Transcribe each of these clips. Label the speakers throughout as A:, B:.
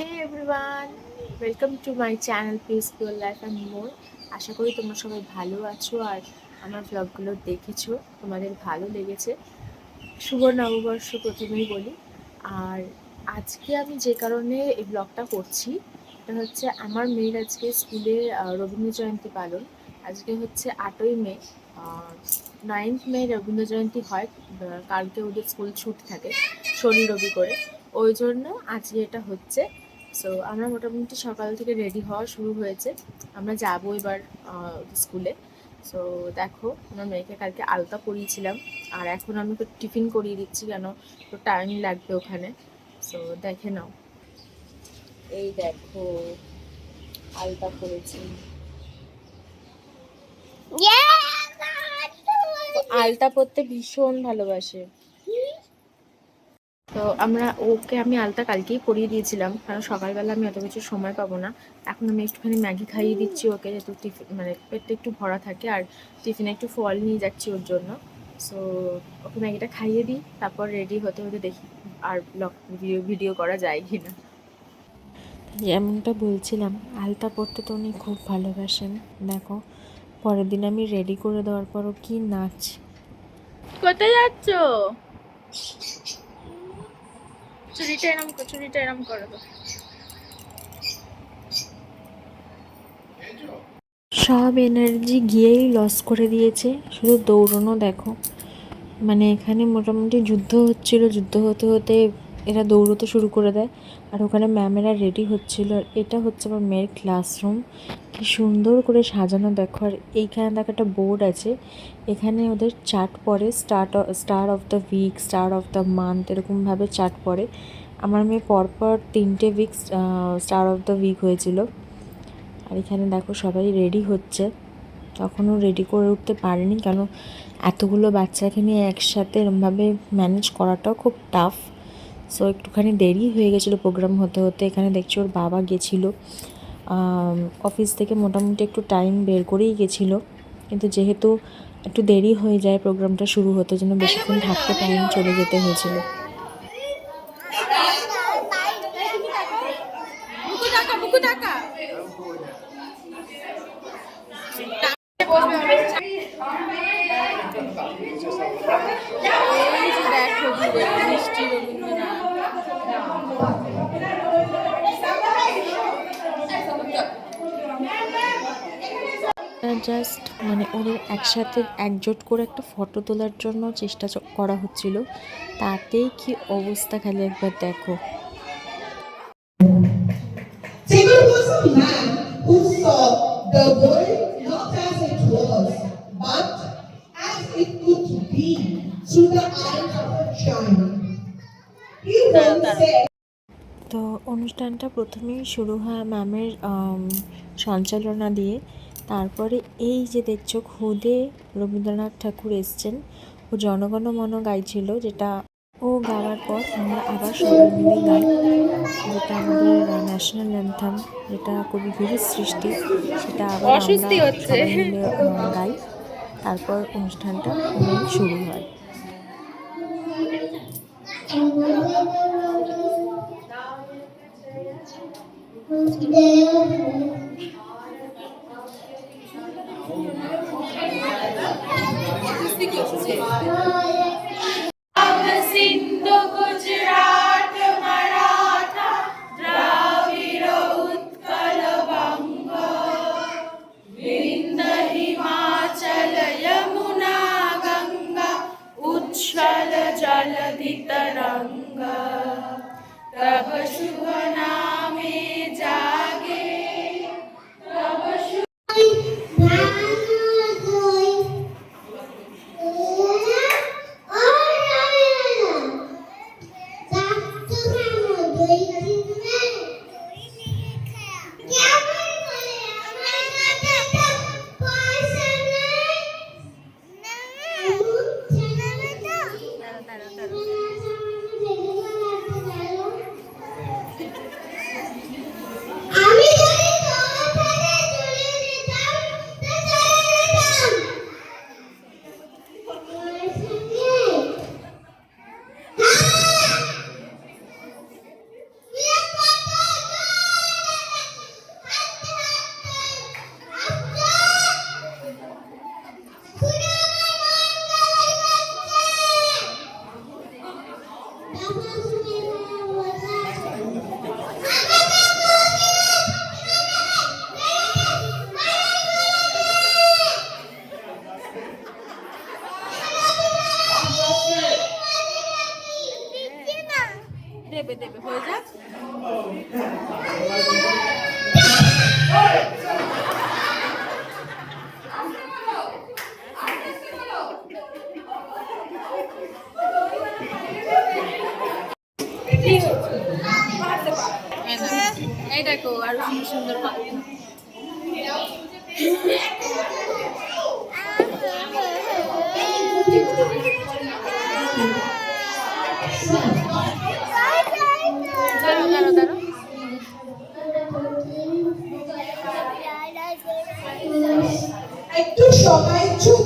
A: Hey everyone, welcome to my channel Peaceful Life and More. আশা করি তোমরা সবাই ভালো আছো আর আমার ব্লগগুলো দেখেছো, তোমাদের ভালো লেগেছে। শুভ নববর্ষ প্রথমেই বলি। আর আজকে আমি যে কারণে এই ব্লগটা করছি এটা হচ্ছে আমার মেয়ের আজকে স্কুলে রবীন্দ্র জয়ন্তী পালন। আজকে হচ্ছে 8ই মে, 9th মে রবীন্দ্র জয়ন্তী হয়। কালকে ওদের স্কুল ছুটি থাকে শনি রবি করে, ওই জন্য আজকে এটা হচ্ছে। সো আমরা মোটামুটি সকাল থেকে রেডি হওয়া শুরু হয়েছে, আমরা যাবো এবার স্কুলে। সো দেখো, আমার মেয়েকে কালকে আলতা পরিয়েছিলাম আর এখন আমি তো টিফিন করিয়ে দিচ্ছি, কেন তো টাইম লাগবে ওখানে। সো দেখে নাও, এই দেখো আলতা পরেছি। আলতা পরতে ভীষণ ভালোবাসে। তো আমি আলতা কালকেই পরিয়ে দিয়েছিলাম, কারণ সকালবেলা আমি অত কিছু সময় পাবো না। এখন আমি একটুখানি ম্যাগি খাইয়ে দিচ্ছি ওকে, যেহেতু টিফিন মানে পেটটা একটু ভরা থাকে আর টিফিনে একটু ফল নিয়ে যাচ্ছি ওর জন্য। সো ওকে ম্যাগিটা খাইয়ে দিই, তারপর রেডি হতে হতে দেখি আর ভিডিও করা যায় কি না।
B: যেমনটা বলছিলাম, আলতা পরতে তো উনি খুব ভালোবাসেন। দেখো, পরের দিন আমি রেডি করে দেওয়ার পরও কি নাচ।
A: কোথায় যাচ্ছ? চুরিটা এরম করো।
B: সব এনার্জি গিয়েই লস করে দিয়েছে, শুধু দৌড়নো দেখো। মানে এখানে মোটামুটি যুদ্ধ যুদ্ধ হতে হতে এরা দৌড়তে শুরু করে দেয়। আর ওখানে ম্যামেরা রেডি হচ্ছিল। আর এটা হচ্ছে আমার মেয়ের ক্লাসরুম, কি সুন্দর করে সাজানো দেখো। আর এইখানে দেখো একটা বোর্ড আছে, এখানে ওদের চার্ট পড়ে, star of the week, star of the month, এরকমভাবে চার্ট পড়ে। আমার মেয়ে পরপর 3টে week star of the week হয়েছিল। আর এখানে দেখো সবাই রেডি হচ্ছে, তখনও রেডি করে উঠতে পারেনি, কেন এতগুলো বাচ্চাকে নিয়ে একসাথে এরমভাবে ম্যানেজ করাটাও খুব টাফ। সো একটুখানি দেরি হয়ে গেছিলো প্রোগ্রাম হতে হতে। এখানে দেখছি ওর বাবা গেছিলো অফিস থেকে, মোটামুটি একটু টাইম বের করেই গেছিলো, কিন্তু যেহেতু একটু দেরি হয়ে যায় প্রোগ্রামটা শুরু হতে, জন্য বেশিক্ষণ থাকতে পারেনি, চলে যেতে হয়েছিল।
A: দেখো দূরে মিষ্টি রবীন্দ্রনাথ।
B: জাস্ট মানে ওদের একসাথে একজোট করে একটা ফটো তোলার জন্য চেষ্টা করা হচ্ছিল, তাতেই কি অবস্থা খালি একবার দেখো। তো অনুষ্ঠানটা প্রথমেই শুরু হয় ম্যামের সঞ্চালনা দিয়ে। তারপরে এই যে দেখছো খুদে রবীন্দ্রনাথ ঠাকুর এসছেন, ও জনগণ মন গাইছিল, যেটা ও গাওয়ার পর আমরা আবার সবাই মিলে গাই, যেটা আমাদের ন্যাশনাল অ্যান্থাম, যেটা কবিগুরুর সৃষ্টি, সেটা আবার আমরা সবাই মিলে গাই। তারপর অনুষ্ঠানটা শুরু হয়।
A: সিন্ধু গুজরাট মারাঠা দ্রাবিড় উৎকল বঙ্গ বিন্ধ্য হিমাচল যমুনা গঙ্গা উচ্ছল জলধি তরঙ্গা তব শুভ নামে জাগে তব এই দেখো আরো সুন্দর সুন্দর পাখি। দাঁড়াও দাঁড়াও দাঁড়াও।
C: একটু সবাই চুপ।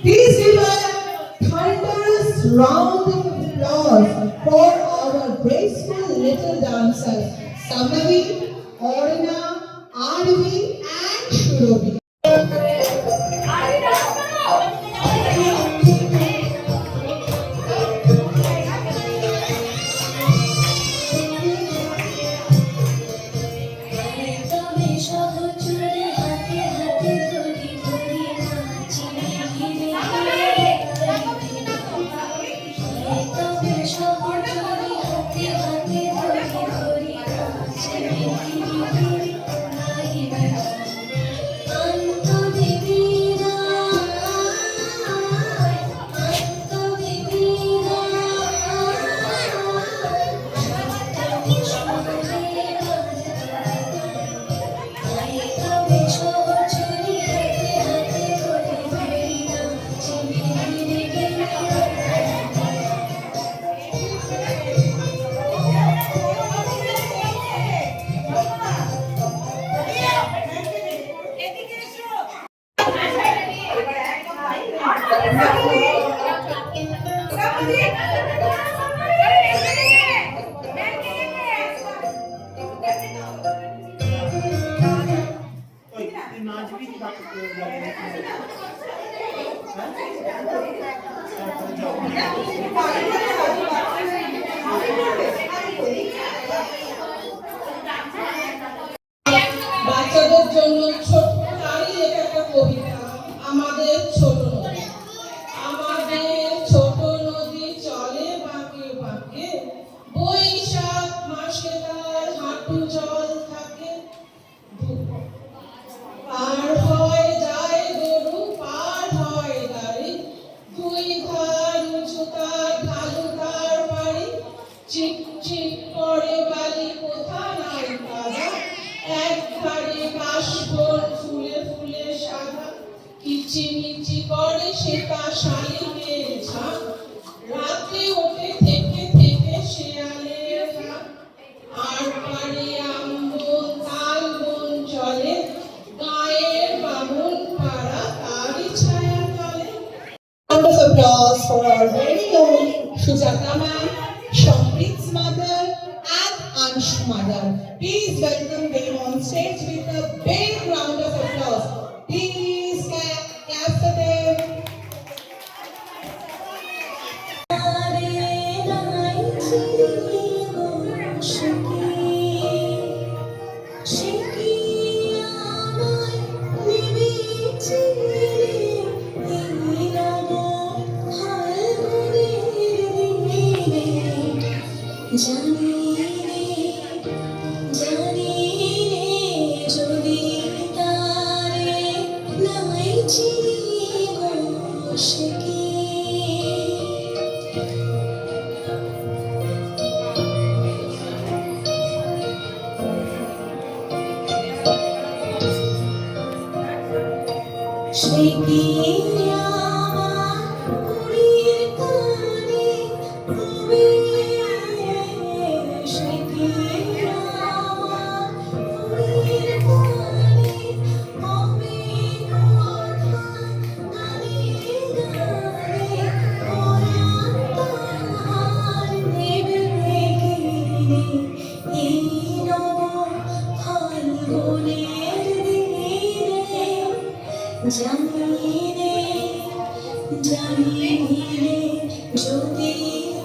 C: Please give a thunderous round of applause for our graceful little dancers, Sambhavi, Orna, Arvi and Shurobi. বাচ্চাদের জন্য ছোট্ট তারই একটা কবিতা। আমাদের ছোট নদী, আমাদের ছোট নদী চলে বাঁকে বাঁকে, বৈশাখ মাসে তার হাঁটু জল থাকে। পার হয় যায় গরু, পার হয় গাড়ি, দুই ধার উঁচু তার ঢালু তার বাড়ি। চিক চিক করে বালি কোথা নাই কাদা, এক ধারে কাশবন ফুলে ফুলে সাদা। কিচিমিচি করে সেটা শালিকের ঝাঁক, রাতে ওঠে থেকে থেকে শেয়ালের ডাক। আর পাড়ে আমবন তালবন চলে, গায়ের বামুন পাড়া তারই ছায়া তলে। Round of applause for our very own Sujata ma'am, Shamprit's mother and Ansh's mother. Please welcome them on stage with a big round of applause. Please clap for them.
B: জানি রে যদি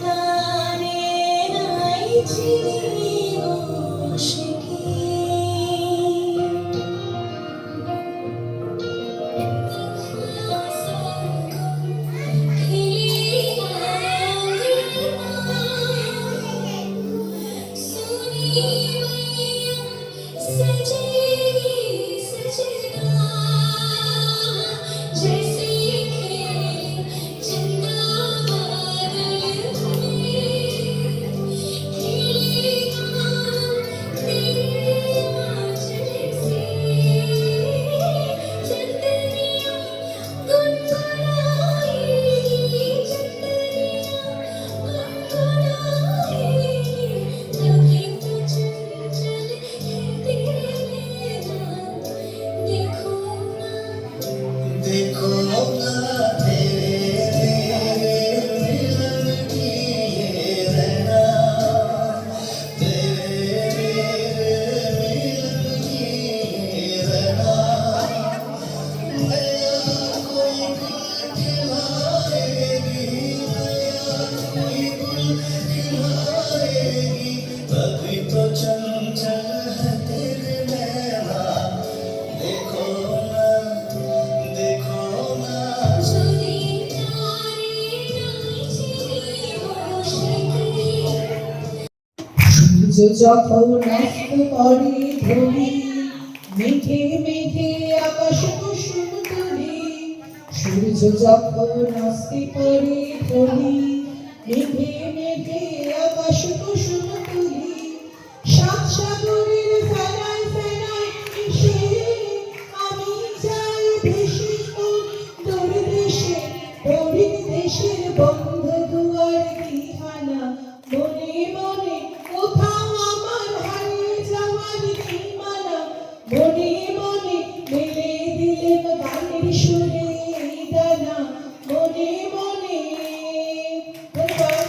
B: তারে না
D: देखो ना तेरे मिलन की ये रहना, तेरे मिलन की ये रहना। मैया कोई गुल खिलाएगी, मैया कोई गुल खिलाएगी, तभी तो चंचल है तेरे नैना। देखो ना, देखो ना।
C: সূর্য যখন অস্ত করে ধরি, মেঘে মেঘে আকাশ কুসুম তুলি। সূর্য যখন অস্ত করে ধরি, মেঘে মেঘে আকাশ কুসুম তুলি। সাত সাগরের ফেনায় ফেনায় এসে আমি যাই ভেসে কোন দূর দেশে, হরিণ দেশের বন্ধ দুয়ার দিহানা। মনে মনে কোথাও আমার হারিয়ে যাওয়ার ঠিকানা, মনে মনে মেলে দিলেম গানের সুরে এই দানা, মনে মনে। ধন্যবাদ।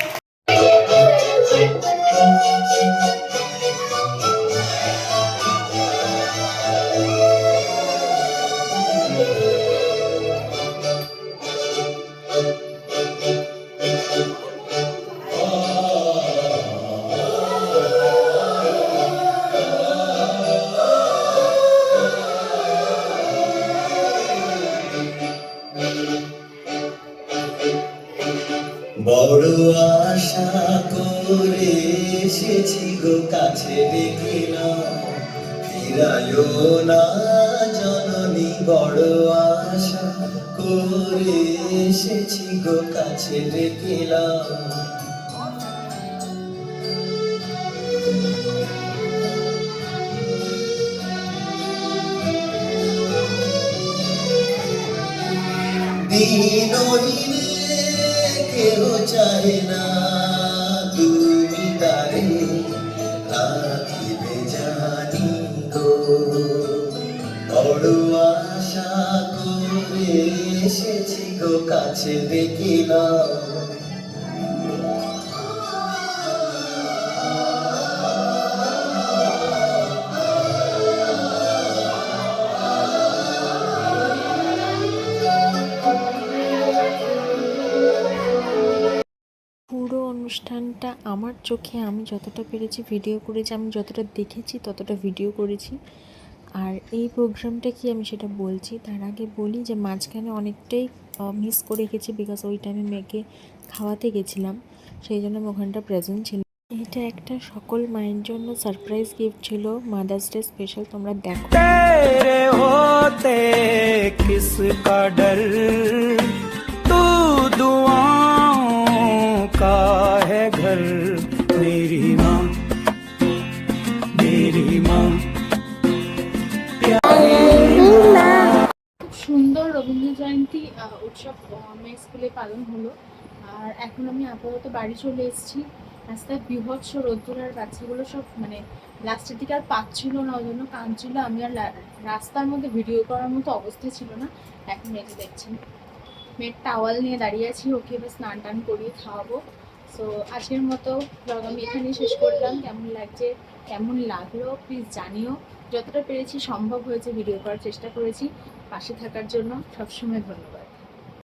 D: বড় আশা করে এসেছি গো কাছে ডেকে নাও, ফিরায়ো না জননী। বড় আশা করে এসেছি গো কাছে ডেকে নাও। দিনহীনে কেহ চাহে না, তুমি তারে রাখিবে জানি গো। বড় আশা করে এসেছি গো কাছে দেখিলাম।
B: পুরো অনুষ্ঠানটা আমার চোখে আমি যতটা পেরেছি ভিডিও করেছি, আমি যতটা দেখেছি ততটা ভিডিও করেছি। আর এই প্রোগ্রামটা কি আমি সেটা বলছি, তার আগে বলি যে মাঝখানে অনেকটাই মিস করে গেছি, বিকজ ওই টাইমে মেয়েকে খাওয়াতে গেছিলাম, সেই জন্য আমি ওখানটা প্রেজেন্ট ছিল। এটা একটা সকল মায়ের জন্য সারপ্রাইজ গিফট ছিল, মাদার্স ডে স্পেশাল। তোমরা দেখো।
E: तेरे होते किसका डर, तू दुआओं का है घर। मेरी माँ, मेरी माँ,
A: খুব সুন্দর রবীন্দ্র জয়ন্তী উৎসব মেয়ে স্কুলে পালন হলো। আর এখন আমি আপাতত বাড়ি চলে এসেছি। রাস্তায় বিভৎস রোদ্দুর, আর বাচ্চাগুলো সব মানে লাস্টের দিকে আর পাচ্ছিল না, ওই জন্য কাঁদছিল। আমি আর রাস্তার মধ্যে ভিডিও করার মতো অবস্থা ছিল না। এখন মেয়েকে দেখছেন, মেয়ের টাওয়াল নিয়ে দাঁড়িয়ে আছি, ওকে এবার স্নান টান করিয়ে খাওয়াবো। সো আজকের মতো ব্লগ আমি এখানেই শেষ করলাম। কেমন লাগছে, কেমন লাগলো প্লিজ জানিও। যতটা পেরেছি সম্ভব হয়েছে ভিডিও করার চেষ্টা করেছি। পাশে থাকার জন্য সবসময় ধন্যবাদ।